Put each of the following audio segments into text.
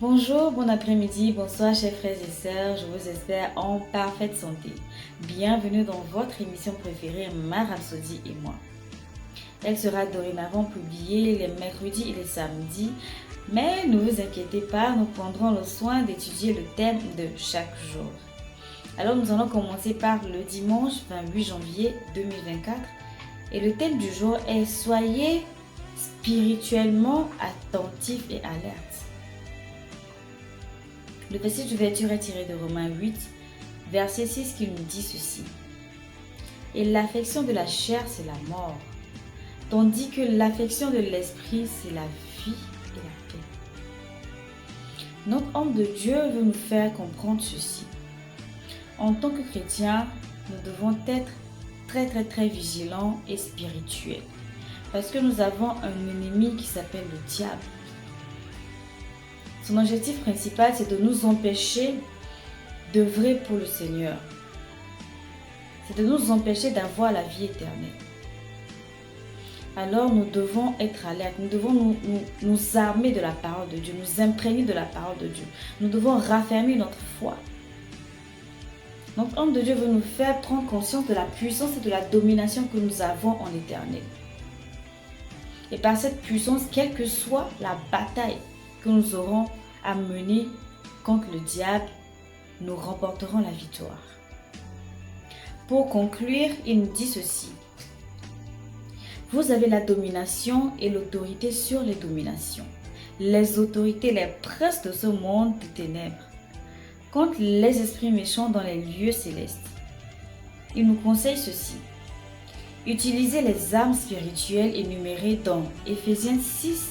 Bonjour, bon après-midi, bonsoir chers frères et sœurs, je vous espère en parfaite santé. Bienvenue dans votre émission préférée, Ma Rhapsodie et moi. Elle sera dorénavant publiée les mercredis et les samedis, mais ne vous inquiétez pas, nous prendrons le soin d'étudier le thème de chaque jour. Alors nous allons commencer par le dimanche 28 janvier 2024 et le thème du jour est Soyez spirituellement attentifs et alertes. Le verset d'ouverture est tiré de Romains 8, verset 6 qui nous dit ceci. Et l'affection de la chair, c'est la mort, tandis que l'affection de l'esprit, c'est la vie et la paix. Notre homme de Dieu veut nous faire comprendre ceci. En tant que chrétiens, nous devons être très vigilants et spirituels, parce que nous avons un ennemi qui s'appelle le diable. Son objectif principal, c'est de nous empêcher d'œuvrer pour le Seigneur. C'est de nous empêcher d'avoir la vie éternelle. Alors nous devons être alertes, nous devons nous armer de la parole de Dieu, nous imprégner de la parole de Dieu. Nous devons raffermir notre foi. Notre homme de Dieu veut nous faire prendre conscience de la puissance et de la domination que nous avons en éternel. Et par cette puissance, quelle que soit la bataille que nous aurons à mener contre le diable, nous remporterons la victoire. Pour conclure, il nous dit ceci. Vous avez la domination et l'autorité sur les dominations, les autorités, les princes de ce monde de ténèbres, contre les esprits méchants dans les lieux célestes. Il nous conseille ceci. Utilisez les armes spirituelles énumérées dans Éphésiens 6,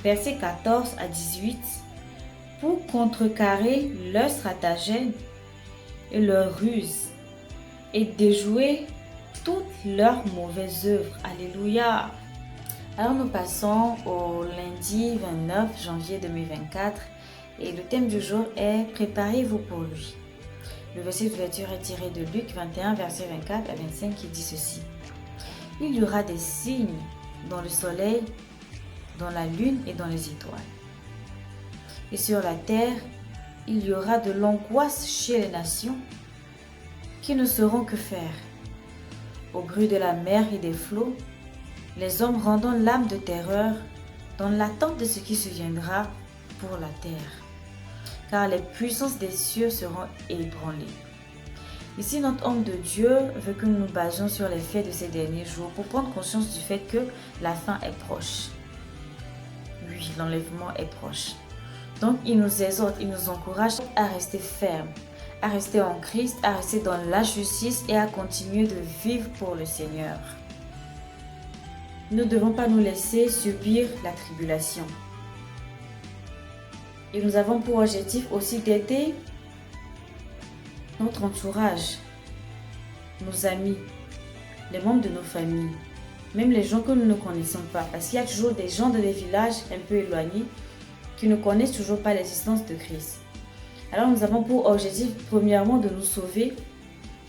versets 14 à 18, pour contrecarrer leurs stratagèmes et leurs ruses et déjouer toutes leurs mauvaises œuvres. Alléluia! Alors nous passons au lundi 29 janvier 2024 et le thème du jour est « Préparez-vous pour lui ». Le verset d'ouverture est tiré de Luc 21, verset 24 à 25 qui dit ceci. Il y aura des signes dans le soleil, dans la lune et dans les étoiles. Et sur la terre, il y aura de l'angoisse chez les nations qui ne sauront que faire. Au bruit de la mer et des flots, les hommes rendant l'âme de terreur dans l'attente de ce qui se viendra pour la terre. Car les puissances des cieux seront ébranlées. Ici, notre homme de Dieu veut que nous nous basions sur les faits de ces derniers jours pour prendre conscience du fait que la fin est proche. Oui, l'enlèvement est proche. Donc, il nous exhorte, il nous encourage à rester fermes, à rester en Christ, à rester dans la justice et à continuer de vivre pour le Seigneur. Nous ne devons pas nous laisser subir la tribulation. Et nous avons pour objectif aussi d'aider notre entourage, nos amis, les membres de nos familles, même les gens que nous ne connaissons pas. Parce qu'il y a toujours des gens dans des villages un peu éloignés qui ne connaissent toujours pas l'existence de Christ. Alors nous avons pour objectif premièrement de nous sauver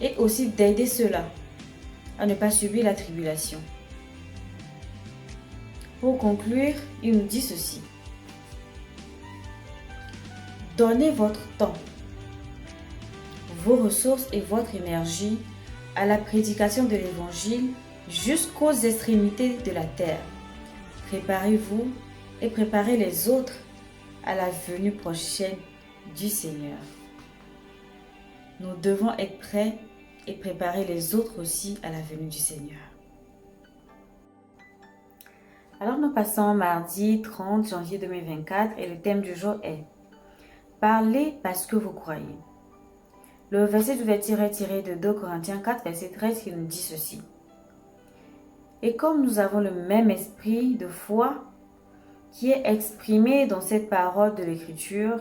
et aussi d'aider ceux-là à ne pas subir la tribulation. Pour conclure, il nous dit ceci. Donnez votre temps, vos ressources et votre énergie à la prédication de l'Évangile jusqu'aux extrémités de la terre. Préparez-vous et préparez les autres à la venue prochaine du Seigneur. Nous devons être prêts et préparer les autres aussi à la venue du Seigneur. Alors nous passons mardi 30 janvier 2024 et le thème du jour est « Parlez parce que vous croyez ». Le verset d'ouverture est tiré de 2 Corinthiens 4, verset 13 qui nous dit ceci. Et comme nous avons le même esprit de foi qui est exprimé dans cette parole de l'Écriture,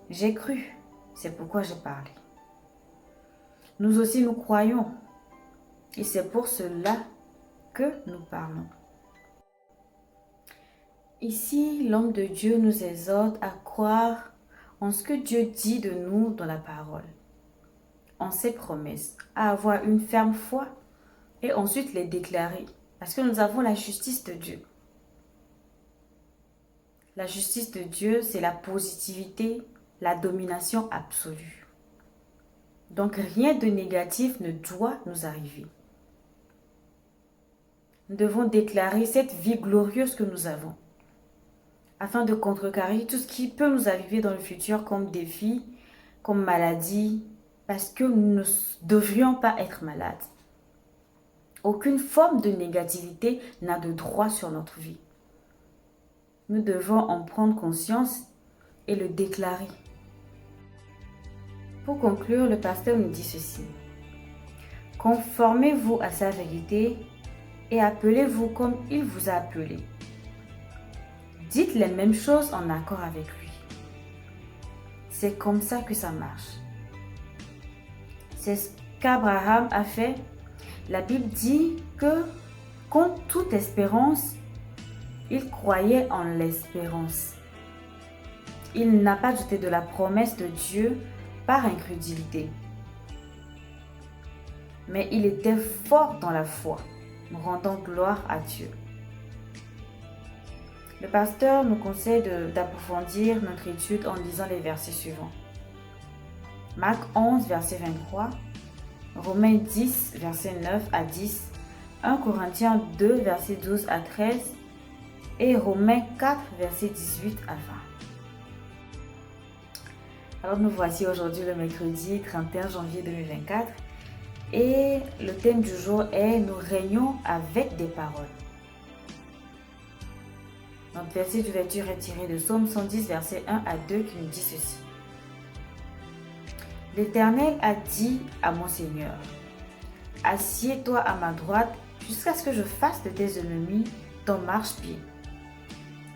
j'ai cru, c'est pourquoi j'ai parlé. Nous aussi nous croyons et c'est pour cela que nous parlons. Ici, l'homme de Dieu nous exhorte à croire en ce que Dieu dit de nous dans la parole, en ses promesses, à avoir une ferme foi et ensuite les déclarer, parce que nous avons la justice de Dieu. La justice de Dieu, c'est la positivité, la domination absolue. Donc rien de négatif ne doit nous arriver. Nous devons déclarer cette vie glorieuse que nous avons, afin de contrecarrer tout ce qui peut nous arriver dans le futur comme défi, comme maladie, parce que nous ne devrions pas être malades. Aucune forme de négativité n'a de droit sur notre vie. Nous devons en prendre conscience et le déclarer. Pour conclure, le pasteur nous dit ceci. Conformez-vous à sa vérité et appelez-vous comme il vous a appelé. Dites les mêmes choses en accord avec lui. C'est comme ça que ça marche. C'est ce qu'Abraham a fait. La Bible dit que, contre toute espérance, il croyait en l'espérance. Il n'a pas douté de la promesse de Dieu par incrédulité. Mais il était fort dans la foi, rendant gloire à Dieu. Le pasteur nous conseille d'approfondir notre étude en lisant les versets suivants. Marc 11, verset 23, Romains 10, verset 9 à 10, 1 Corinthiens 2, verset 12 à 13 et Romains 4, verset 18 à 20. Alors nous voici aujourd'hui le mercredi 31 janvier 2024 et le thème du jour est « Nous régnons avec des paroles ». Notre verset d'ouverture est tiré de Psaume 110, verset 1 à 2 qui nous dit ceci. L'Éternel a dit à mon Seigneur, « Assieds-toi à ma droite jusqu'à ce que je fasse de tes ennemis ton marchepied. »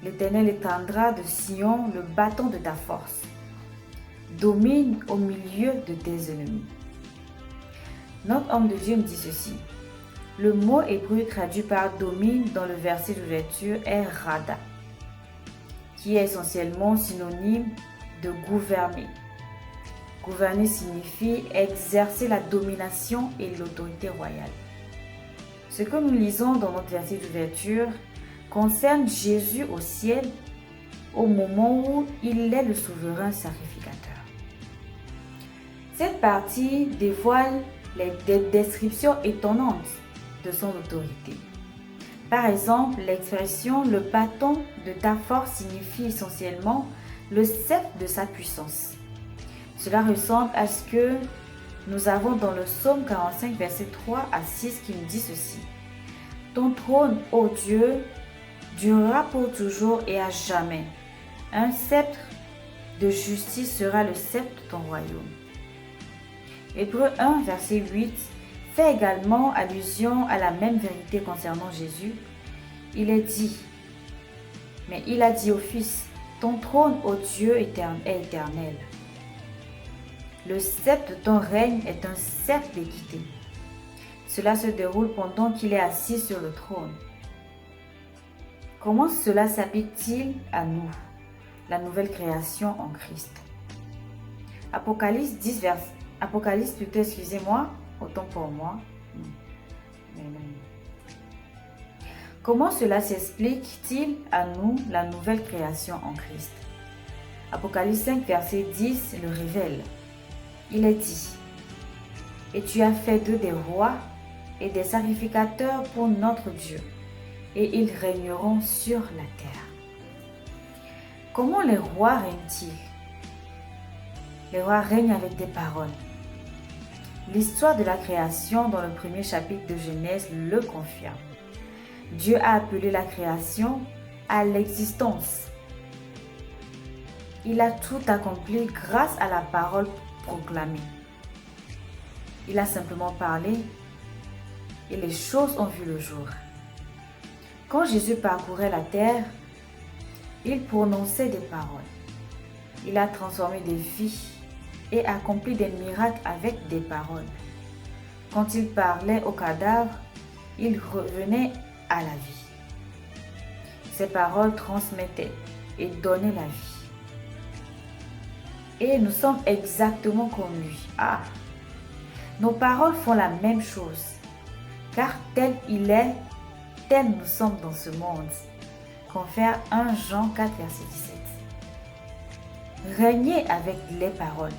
L'Éternel étendra de Sion le bâton de ta force. Domine au milieu de tes ennemis. Notre homme de Dieu me dit ceci. Le mot hébreu traduit par domine dans le verset d'ouverture est rada, qui est essentiellement synonyme de gouverner. Gouverner signifie exercer la domination et l'autorité royale. Ce que nous lisons dans notre verset d'ouverture concerne Jésus au ciel au moment où il est le souverain sacrificateur. Cette partie dévoile des descriptions étonnantes de son autorité. Par exemple, l'expression « le bâton de ta force » signifie essentiellement le sceptre de sa puissance. Cela ressemble à ce que nous avons dans le psaume 45, verset 3 à 6 qui nous dit ceci. « Ton trône, ô Dieu, durera pour toujours et à jamais. Un sceptre de justice sera le sceptre de ton royaume. » Hébreux 1, verset 8 fait également allusion à la même vérité concernant Jésus. Il est dit, mais il a dit au Fils, ton trône, ô Dieu, est éternel. Le sceptre de ton règne est un sceptre d'équité. Cela se déroule pendant qu'il est assis sur le trône. Comment cela s'applique-t-il à nous, la nouvelle création en Christ? Apocalypse plutôt, excusez-moi, autant pour moi. Comment cela s'explique-t-il à nous, la nouvelle création en Christ? Apocalypse 5, verset 10 le révèle. Il est dit, « Et tu as fait d'eux des rois et des sacrificateurs pour notre Dieu, et ils régneront sur la terre. » Comment les rois règnent-ils? Les rois règnent avec des paroles. L'histoire de la création dans le premier chapitre de Genèse le confirme. Dieu a appelé la création à l'existence. Il a tout accompli grâce à la parole proclamée. Il a simplement parlé et les choses ont vu le jour. Quand Jésus parcourait la terre, il prononçait des paroles. Il a transformé des vies et accompli des miracles avec des paroles. Quand il parlait aux cadavres, il revenait à la vie. Ses paroles transmettaient et donnaient la vie. Et nous sommes exactement comme lui. Nos paroles font la même chose, car tel il est, tel nous sommes dans ce monde. confère 1 Jean 4, verset 17. Régnez avec les paroles.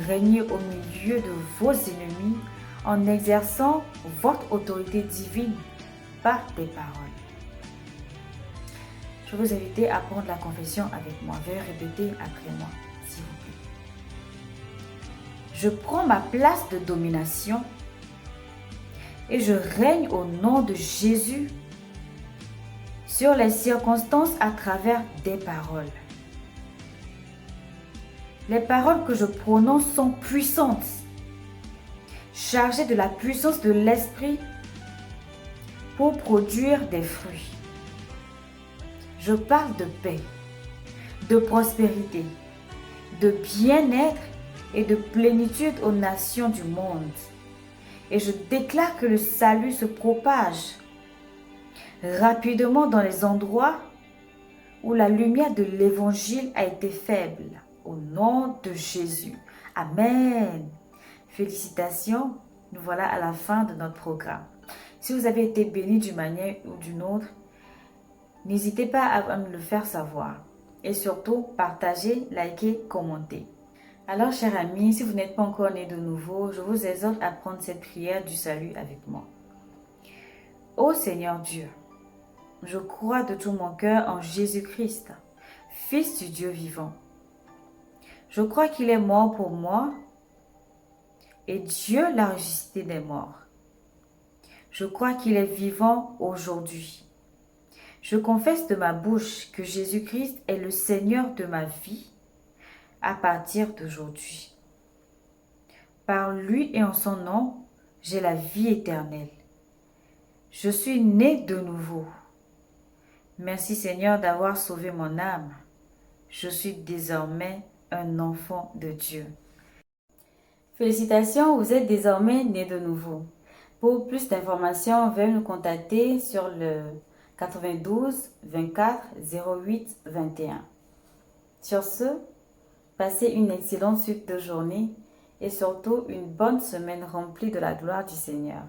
Régnez au milieu de vos ennemis en exerçant votre autorité divine par des paroles. Je vous invite à prendre la confession avec moi. Veuillez répéter après moi, s'il vous plaît. Je prends ma place de domination et je règne au nom de Jésus sur les circonstances à travers des paroles. Les paroles que je prononce sont puissantes, chargées de la puissance de l'esprit pour produire des fruits. Je parle de paix, de prospérité, de bien-être et de plénitude aux nations du monde. Et je déclare que le salut se propage rapidement dans les endroits où la lumière de l'évangile a été faible. Au nom de Jésus. Amen. Félicitations. Nous voilà à la fin de notre programme. Si vous avez été béni d'une manière ou d'une autre, n'hésitez pas à me le faire savoir. Et surtout, partagez, likez, commentez. Alors, chers amis, si vous n'êtes pas encore né de nouveau, je vous exhorte à prendre cette prière du salut avec moi. Ô Seigneur Dieu, je crois de tout mon cœur en Jésus-Christ, Fils du Dieu vivant. Je crois qu'il est mort pour moi et Dieu l'a ressuscité des morts. Je crois qu'il est vivant aujourd'hui. Je confesse de ma bouche que Jésus-Christ est le Seigneur de ma vie à partir d'aujourd'hui. Par lui et en son nom, j'ai la vie éternelle. Je suis né de nouveau. Merci Seigneur d'avoir sauvé mon âme. Je suis désormais un enfant de Dieu. Félicitations, vous êtes désormais né de nouveau. Pour plus d'informations, veuillez nous contacter sur le 92 24 08 21. Sur ce, passez une excellente suite de journée et surtout une bonne semaine remplie de la gloire du Seigneur.